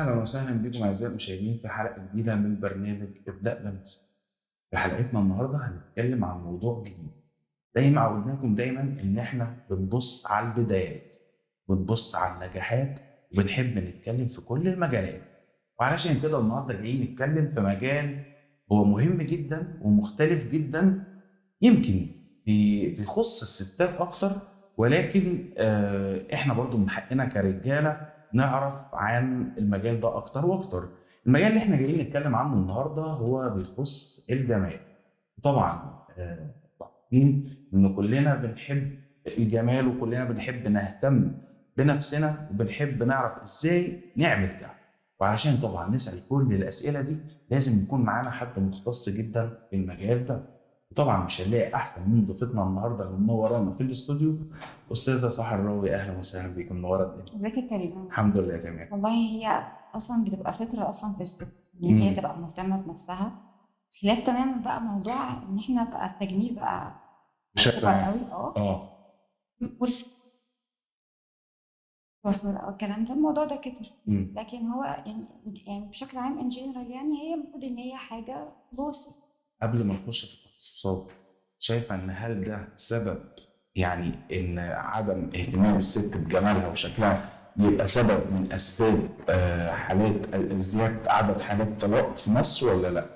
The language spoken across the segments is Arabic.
أهلا وسهلا بكم أعزائي المشاهدين في حلقة جديدة من برنامج ابدأ بنفسك. في حلقتنا النهاردة هنتكلم عن موضوع جديد. زي ما عودناكم دايما إن إحنا بنبص على البدايات، بنبص على النجاحات، وبنحب نتكلم في كل المجالات. وعلشان كده النهاردة جايين نتكلم في مجال هو مهم جدا ومختلف جدا، يمكن بيخص الستات اكتر، ولكن احنا برضو من حقنا كرجاله نعرف عن المجال ده اكتر واكتر. المجال اللي احنا جايين نتكلم عنه النهارده هو بيخص الجمال. طبعا عارفين ان كلنا بنحب الجمال وكلنا بنحب نهتم بنفسنا وبنحب نعرف ازاي نعمل ده. وعشان طبعا نسأل كل الاسئله دي لازم يكون معانا حد مختص جدا في المجال ده. طبعا مش هنلاقي احسن من ضيفتنا النهارده اللي منورانا في الاستوديو، استاذه سحر الراوي. اهلا وسهلا بيكم، منوره الدنيا. ازيك يا كريم؟ الحمد لله تمام. والله هي اصلا بتبقى فكره اصلا في الست ان هي امم تبقى مهتمه بنفسها، خلاف تماما بقى موضوع ان احنا بقى التجميل بقى بشكل اوفر عام. قوي. اه. والكلام ده الموضوع ده كتر. امم لكن هو يعني بشكل عام ان جنرال يعني هي المفروض ان هي حاجه بوسط. قبل ما نخش في التخصصات، شايفه ان هل ده سبب، يعني ان عدم اهتمام الست بجمالها وشكلها يبقى سبب من اسباب حالات ازدياد عدد حالات الطلاق في مصر ولا لا؟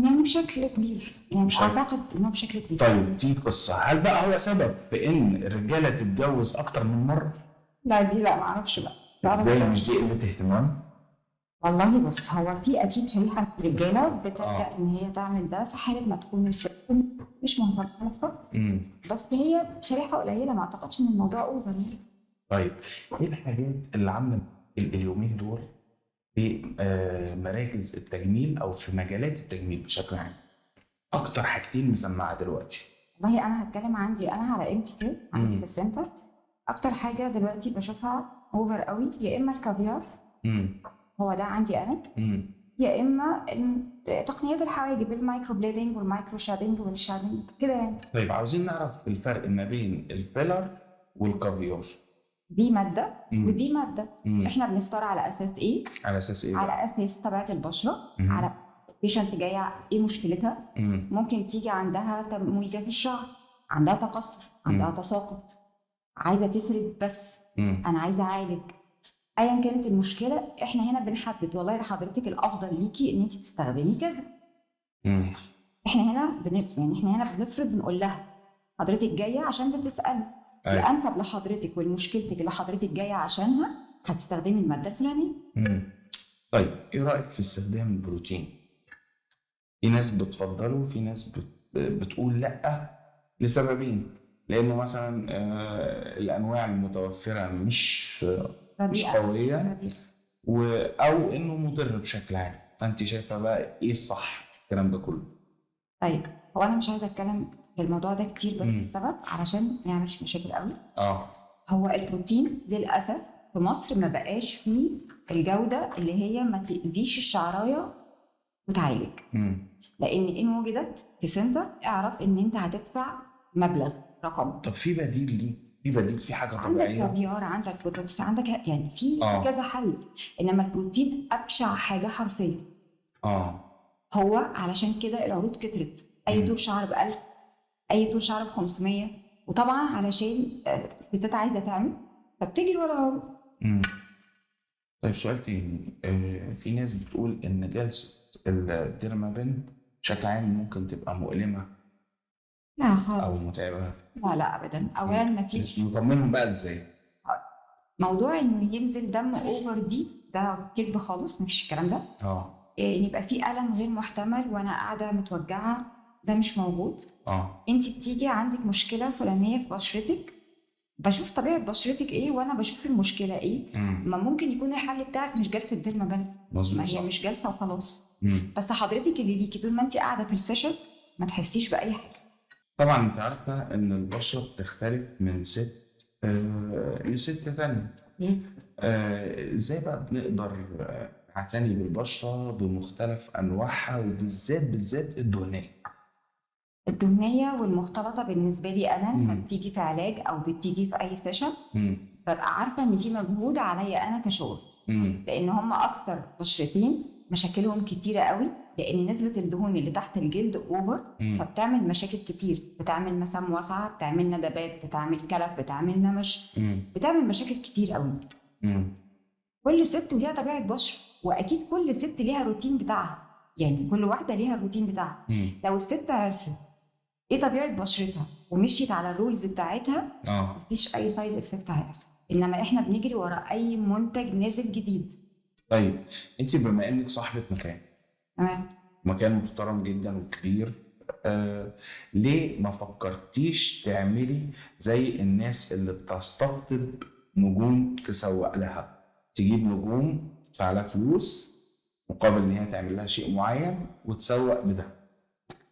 يعني بشكل كبير، يعني مش عارف. اعتقد انه بشكل كبير. طيب دي قصه، هل بقى هو سبب في ان الرجاله تتجوز اكتر من مره؟ لا دي لا معرفش بقى. ازاي؟ مش دي قله اهتمام؟ والله بص، هو في اكيد شريحه من الرجاله بتلجا اه. ان هي تعمل ده في حاله ما تكون الست مش مهتمه بنفسها. امم بس هي شريحه قليله، ما اعتقدش ان الموضوع اوفر يعني. طيب، ايه الحاجات اللي عامله اليومين دول في مراكز التجميل او في مجالات التجميل بشكل عام؟ اكتر حاجتين مسمعه دلوقتي. والله انا هتكلم عندي انا على ام تي كير عندي في امم السنتر. اكتر حاجه دلوقتي بشوفها اوفر قوي يا اما الكافيار، امم هو ده عندي انا، امم يا اما تقنيات الحواجب المايكرو بليدنج والمايكرو شادنج والشادنج كده يعني. طيب، عاوزين نعرف الفرق ما بين الفيلر والكافيار. دي ماده امم ودي ماده. امم احنا بنختار على اساس ايه؟ على اساس ايه على بقى؟ اساس طبيعه البشره، امم على بيشنت جايه ايه مشكلتها. امم ممكن تيجي عندها تمويجه في الشعر، عندها تقصف، عندها امم تساقط، عايزه تفرد بس، امم انا عايزه اعالج. ايا كانت المشكله احنا هنا بنحدد والله لحضرتك الافضل ليكي ان انت تستخدمي كذا. امم احنا هنا يعني احنا هنا بنفرض، بنقول لها حضرتك جايه عشان بتسالي ايوه. الانسب لحضرتك والمشكلتك اللي حضرتك جايه عشانها هتستخدمي الماده الفلانيه. امم طيب، ايه رايك في استخدام البروتين؟ في ناس بتفضله وفي ناس بتقول لا، لسببين. لانه مثلا الانواع المتوفره مش رديئه قويه، رديئه. او انه مضر بشكل عام. فانت شايفه بقى ايه الصح في الكلام ده كله؟ طيب، هو انا مش عايزه اتكلم في الموضوع ده كتير بس امم السبب علشان ما يعملش مشاكل قوي. اه. هو البروتين للاسف في مصر ما بقاش فيه الجوده اللي هي ما تاذيش الشعرايه وتعالج. امم لان ان وجدت في سنتر اعرف ان انت هتدفع مبلغ رقم. طب في بديل ليه؟ في بديل، في حاجه عندك طبيعيه؟ كافيار، عندك بوتوكس، عندك يعني في اه. كذا حل. انما البروتين ابشع حاجه حرفيا. اه. هو علشان كده العروض كترت، اي طول امم شعر ب 1000، اي طول شعر ب 500. وطبعا علشان الستات عايزه تعمل فبتجري ورا العروض. امم طيب، سؤال تاني. في ناس بتقول ان جلسه الديرمابين بشكل عام ممكن تبقى مؤلمه لا او خالص. متعبه. لا لا ابدا، اولا مفيش نطمنهم بقى ازاي؟ موضوع انه ينزل دم اوفر دي، ده كذب خالص، مفيش الكلام ده. اه. إن يبقى في الم غير محتمل وانا قاعده متوجعه، ده مش موجود. اه. انت بتيجي عندك مشكله فلانيه في بشرتك، بشوف طبيعه بشرتك ايه وانا بشوف المشكله ايه. ما ممكن يكون الحل بتاعك مش جلسه ديرما، مظبوط، ما هي صح. مش جلسه وخلاص. مم. بس حضرتك اللي ليكي طول ما انت قاعده في السيشن ما تحسيش باي حاجه. طبعا انت عارفه ان البشره بتختلف من ست لست تانية. ليه؟ ازاي بقى بنقدر نعتني بالبشره بمختلف انواعها، وبالذات الدهنيه؟ الدهنيه والمختلطه بالنسبه لي انا لما مم. بتيجي في علاج او بتيجي في اي سيشن مم. ببقى عارفه ان في مجهود عليا انا كشغل. لان هم اكتر بشرتين مشاكلهم كتيره قوي، لان نسبه الدهون اللي تحت الجلد اوفر، فبتعمل مشاكل كتير، بتعمل مسام واسعه، بتعمل ندبات، بتعمل كلف، بتعمل نمش، بتعمل مشاكل كتير قوي. كل ست وليها طبيعه بشره، واكيد كل ست ليها روتين بتاعها، يعني كل واحده ليها الروتين بتاعها. لو الست عرفت ايه طبيعه بشرتها ومشيت على الرولز بتاعتها، مفيش اي سايد افكت هيحصل. انما احنا بنجري ورا اي منتج نازل جديد. طيب انت بما انك صاحبه مكان، تمام، مكان محترم جدا وكبير، ليه ما فكرتيش تعملي زي الناس اللي بتستقطب نجوم تسوق لها، تجيب نجوم تدفع لها فلوس مقابل ان هي تعمل لها شيء معين وتسوق بده؟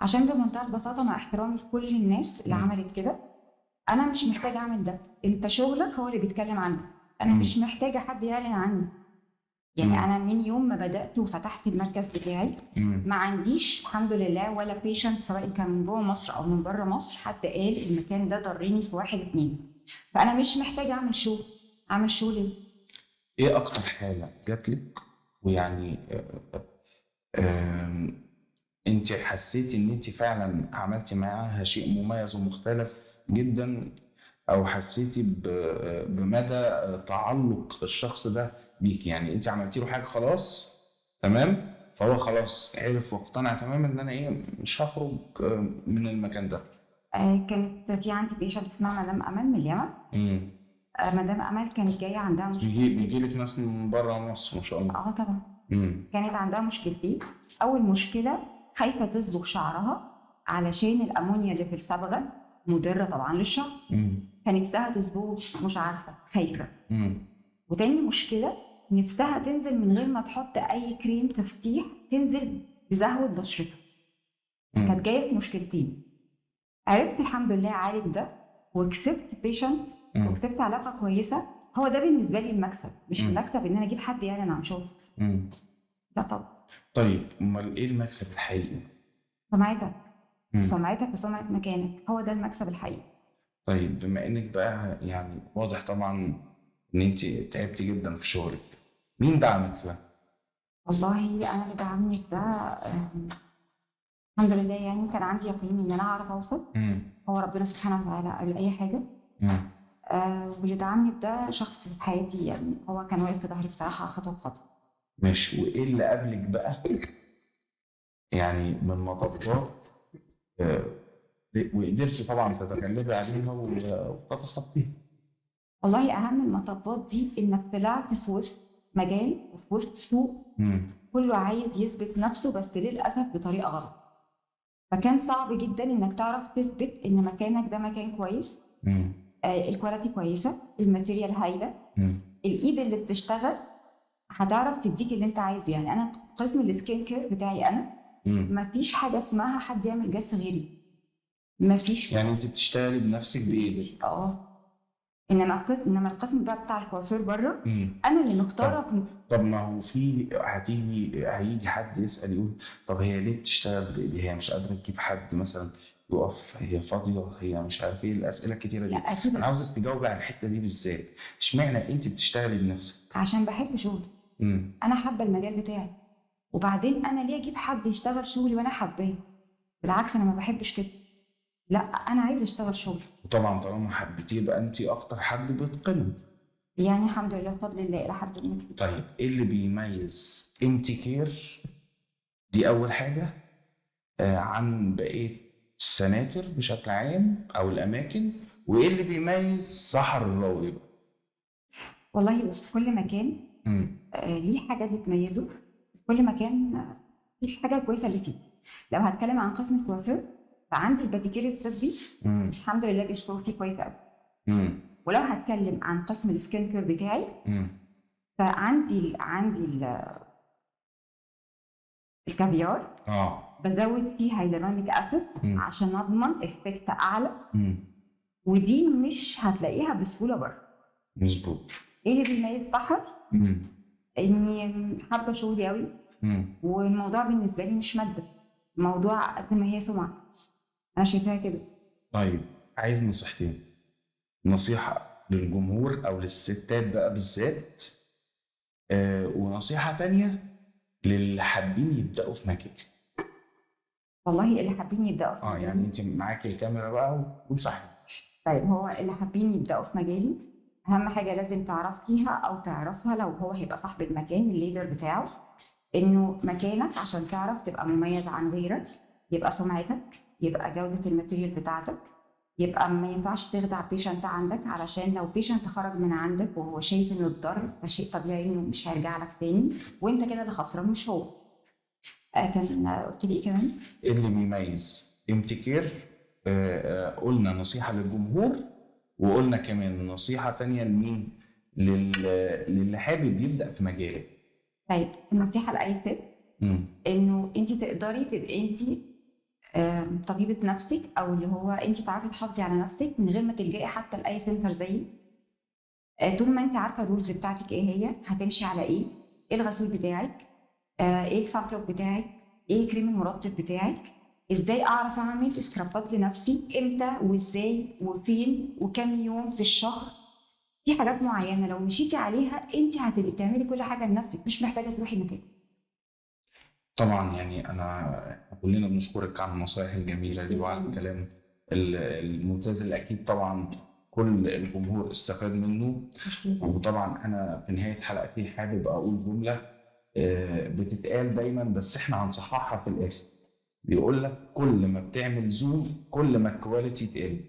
عشان بمنتهى البساطه، مع احترامي لكل الناس اللي عملت كده، انا مش محتاجه اعمل ده. انت شغلك هو اللي بيتكلم عنك، انا مش محتاجه حد يعلن عني. يعني انا من يوم ما بدات وفتحت المركز بتاعي ما عنديش الحمد لله ولا بيشنت، سواء كان من جوه مصر او من بره مصر، حد قال المكان ده ضرني في 1 2. فانا مش محتاجه اعمل شو. اعمل شو ليه؟ ايه اكتر حاله جاتلك ويعني انت حسيتي ان انت فعلا عملتي معاها شيء مميز ومختلف جدا، او حسيتي بمدى تعلق الشخص ده بيك؟ يعني انت عملتي له حاجه خلاص تمام، فهو خلاص عرف واقتنع تماما ان انا مش هخرج من المكان ده. كانت في عندي بيشنت اسمها مدام امل من اليمن. مدام امل كانت جايه عندها مشكله. بيجي لك ناس من بره مصر ما شاء الله. طبعا. كانت عندها مشكلتين. اول مشكله، خايفه تصبغ شعرها علشان الامونيا اللي في الصبغه مضره طبعا للشعر، فنفسها تصبغه مش عارفه، خايفه. وتاني مشكله، نفسها تنزل من غير ما تحط اي كريم تفتيح، تنزل بزهوه بشرتها. كانت جايه في مشكلتين. عرفت الحمد لله اعالج ده، وكسبت بيشنت، وكسبت علاقه كويسه. هو ده بالنسبه لي المكسب، مش المكسب ان انا اجيب حد يعلن عن شغل. لا طبعا. طيب امال ايه المكسب الحقيقي؟ سمعتك. سمعتك وسمعه مكانك، هو ده المكسب الحقيقي. طيب بما انك بقى يعني واضح طبعا ان انت تعبتي جدا في شغلك، مين دعمك في ده؟ والله انا اللي دعمني في ده الحمد لله، يعني كان عندي يقين ان انا هعرف اوصل. هو ربنا سبحانه وتعالى قبل اي حاجه. واللي دعمني في ده شخص في حياتي، يعني هو كان واقف في ظهري بصراحه خطوه بخطوه. ماشي، وايه اللي قبلك بقى يعني من مطبات وقدرتي طبعا تتغلبي عليها وتتخطيها؟ والله اهم المطبات دي انك طلعت في وسط مجال وفي وسط سوق كله عايز يثبت نفسه، بس للاسف بطريقه غلط. فكان صعب جدا انك تعرف تثبت ان مكانك ده مكان كويس، الكواليتي كويسه، الماتيريال هايله، الايد اللي بتشتغل هتعرف تديك اللي انت عايزه. يعني انا قسم السكين كير بتاعي انا مفيش حاجه اسمها حد يعمل جلسه غيري، مفيش. يعني انت بتشتغلي بنفسك بايدك؟ انما القسم بقى بتاع الكوافير بره، انا اللي مختاره. طب ما هو هيجي حد يسال يقول طب هي ليه بتشتغل بايديها؟ هي مش قادره تجيب حد مثلا يقف، هي فاضيه، هي مش عارف ايه، الاسئله الكتيره دي. لا اكيد انا عاوزك تجاوبي على الحته دي بالذات. اشمعنى انت بتشتغلي بنفسك؟ عشان بحب شغلي. انا حابه المجال بتاعي، وبعدين انا ليه اجيب حد يشتغل شغلي وانا حباه؟ بالعكس، انا ما بحبش كده. لا، انا عايزه اشتغل شغلي. وطبعا طالما حبيتيه يبقى انت اكتر حد بيتقنه. يعني الحمد لله بفضل الله الى حد ما. طيب ايه اللي بيميز امتي كير دي اول حاجه عن بقيه السناتر بشكل عام او الاماكن، وايه اللي بيميز سحر الراوي بقى؟ والله بص، كل مكان ليه حاجه اللي تميزه. كل مكان فيه الحاجه الكويسه اللي فيه. لو هتكلم عن قسم الكوافير، فعندي الباديكير الطبي الحمد لله بيشتغلوا فيه كويس قوي. ولو هتكلم عن قسم السكين كير بتاعي، فعندي الكافيار بزود فيه هايلورونيك اسيد عشان اضمن افكت اعلى. ودي مش هتلاقيها بسهوله بره. مظبوط. ايه اللي بيميز سحر؟ اني حابه شغلي قوي، والموضوع بالنسبه لي مش ماده، الموضوع قد ما هي سمعه. انا شايفاها كده. طيب عايز نصيحتين، نصيحه للجمهور او للستات بقى بالذات ونصيحة تانية للي حابين يبدأوا في مجال. والله اللي حابين يبداوا في يعني مجالي، انت معاكي الكاميرا بقى وانصحي. طيب هو اللي حابين يبداوا في مجالي، اهم حاجه لازم تعرف فيها او تعرفها لو هو هيبقى صاحب المكان الليدر بتاعه، انه مكانك عشان تعرف تبقى مميز عن غيرك، يبقى سمعتك، يبقى جوده الماتيريال بتاعتك، يبقى ما ينفعش تخدع بيشنت عندك، علشان لو بيشنت خرج من عندك وهو شايف انه اتضر فشيء طبيعي انه مش هيرجع لك تاني، وانت كده اللي خسران مش هو. كان قلت لي ايه كمان؟ اللي بيميز امتكير، قلنا نصيحة للجمهور، وقلنا كمان نصيحة تانية لمين؟ للي حابب يبدأ في مجاله. طيب النصيحه لاي ست مم. انه انت تقدري تبقي انت طبيبه نفسك، او اللي هو انت تعرفي تحافظي على نفسك من غير ما تلجئي حتى لاي سنتر زيي. طول ما انت عارفه الرولز بتاعتك ايه هي، هتمشي على ايه، ايه الغسول بتاعك، ايه السان بتاعك، ايه كريم المرطب بتاعك، ازاي اعرف اعمل سكرابات لنفسي امتى وازاي وفين وكم يوم في الشهر. في حاجات معينه لو مشيتي عليها انت هتبقي بتعملي كل حاجه لنفسك، مش محتاجه تروحي مكان. طبعا يعني احنا كلنا بنشكرك على النصائح الجميلة دي وعلى الكلام الممتاز اللي اكيد طبعا كل الجمهور استفاد منه. وطبعا انا في نهاية حلقتي حابب اقول جملة بتتقال دايما بس احنا هنصححها في الاخر. بيقول لك كل ما بتعمل زوم كل ما الكواليتي تقل،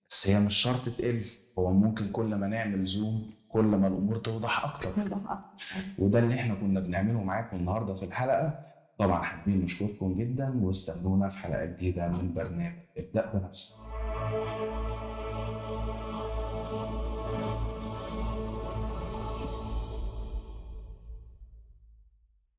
بس هي مش شرط تقل، هو ممكن كل ما نعمل زوم كل ما الامور توضح اكتر. وده اللي احنا كنا بنعمله معاكم النهارده في الحلقه. طبعا حابين نشكركم جدا واستنونا في حلقه جديده من برنامج ابدأ بنفسك.